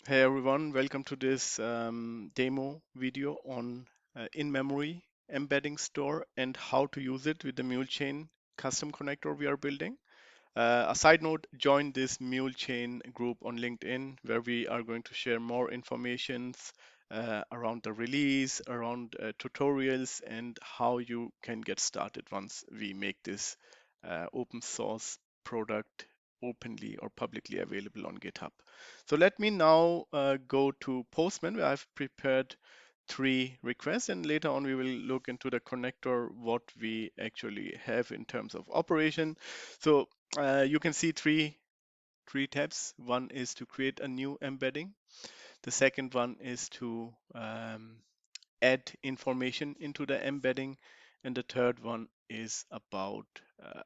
Hey everyone, welcome to this demo video on in-memory embedding store and how to use it with the MuleChain custom connector we are building. A side note, join this MuleChain group on LinkedIn where we are going to share more informations around the release, around tutorials, and how you can get started once we make this open source product openly or publicly available on GitHub. So let me now go to Postman where I've prepared 3 requests, and later on we will look into the connector, what we actually have in terms of operation. So you can see three tabs. One is to create a new embedding. The second one is to add information into the embedding. And the third one is about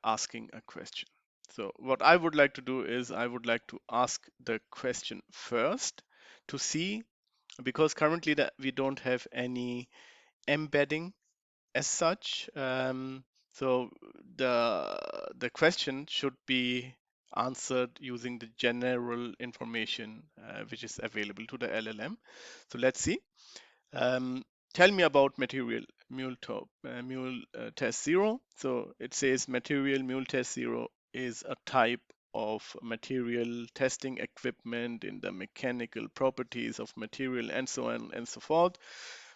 asking a question. So what I would like to do is I would like to ask the question first to see, because currently that we don't have any embedding as such. So the question should be answered using the general information which is available to the LLM. So let's see. Um, Tell me about material mule test zero. So it says material mule test zero is a type of material testing equipment in the mechanical properties of material and so on and so forth.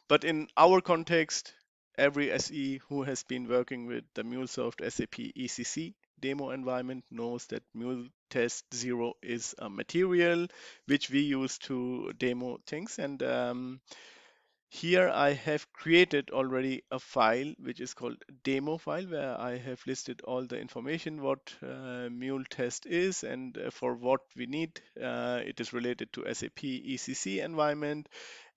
But in our context, every SE who has been working with the MuleSoft SAP ECC demo environment knows that Mule Test Zero is a material which we use to demo things. And here I have created already a file which is called demo file, where I have listed all the information what mule test is and for what we need. It is related to SAP ECC environment,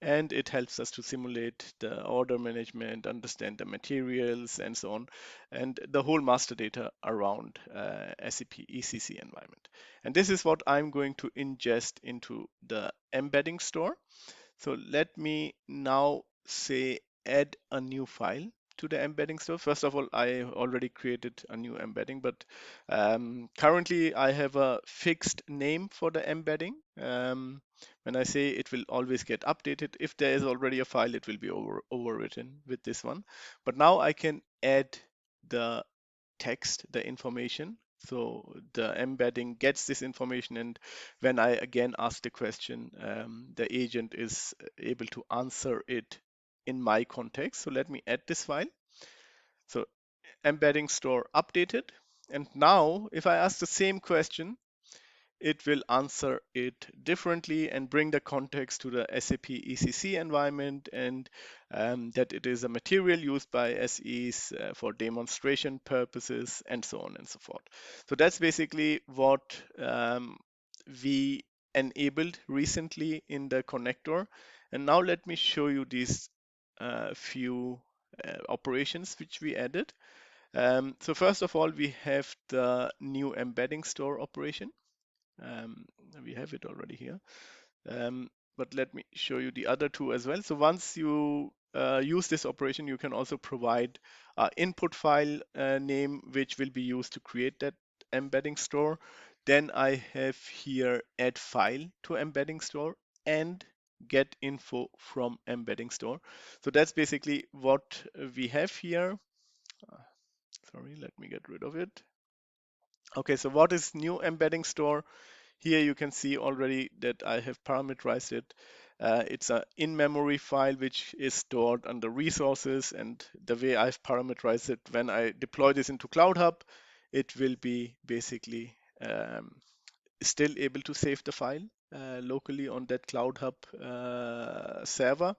and it helps us to simulate the order management, understand the materials and so on, and the whole master data around SAP ECC environment. And this is what I'm going to ingest into the embedding store. So let me now say add a new file to the embedding store. First of all, I already created a new embedding, but currently I have a fixed name for the embedding. When I say it will always get updated, if there is already a file, it will be overwritten with this one. But now I can add the text, the information. So the embedding gets this information, and when I again ask the question, the agent is able to answer it in my context. So let me add this file. So embedding store updated. And now if I ask the same question, it will answer it differently and bring the context to the SAP ECC environment, and that it is a material used by SEs for demonstration purposes and so on and so forth. So that's basically what we enabled recently in the connector. And now let me show you these few operations which we added. So first of all, we have the new embedding store operation. Um, we have it already here. But let me show you the other two as well. So once you use this operation, you can also provide input file name, which will be used to create that embedding store. Then I have here add file to embedding store and get info from embedding store. So that's basically what we have here. Uh, Sorry, let me get rid of it. Okay, so what is new embedding store? Here you can see already that I have parameterized it. It's an in-memory file which is stored under resources, and the way I've parameterized it, when I deploy this into Cloud Hub, it will be basically still able to save the file locally on that Cloud Hub server.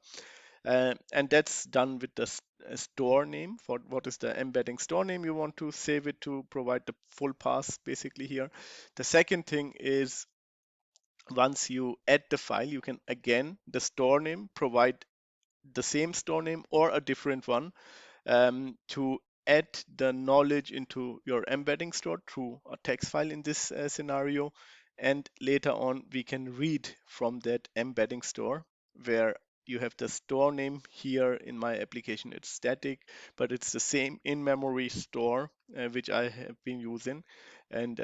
And that's done with the store name. For what is the embedding store name you want to save it to, provide the full path basically here. The second thing is, once you add the file, you can again, the store name, provide the same store name or a different one to add the knowledge into your embedding store through a text file in this scenario. And later on, we can read from that embedding store, where you have the store name here. In my application, it's static, but it's the same in-memory store which I have been using. And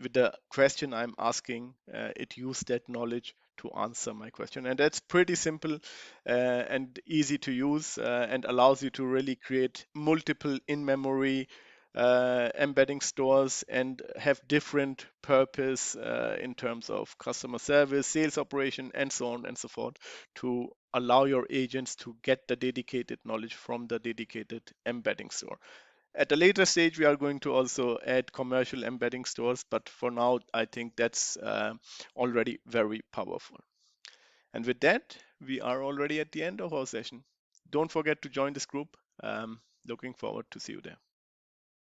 with the question I'm asking, it used that knowledge to answer my question. And that's pretty simple and easy to use and allows you to really create multiple in-memory embedding stores and have different purpose in terms of customer service, sales operation, and so on and so forth to allow your agents to get the dedicated knowledge from the dedicated embedding store. At a later stage, we are going to also add commercial embedding stores, but for now, I think that's already very powerful. And with that, we are already at the end of our session. Don't forget to join this group. Looking forward to see you there.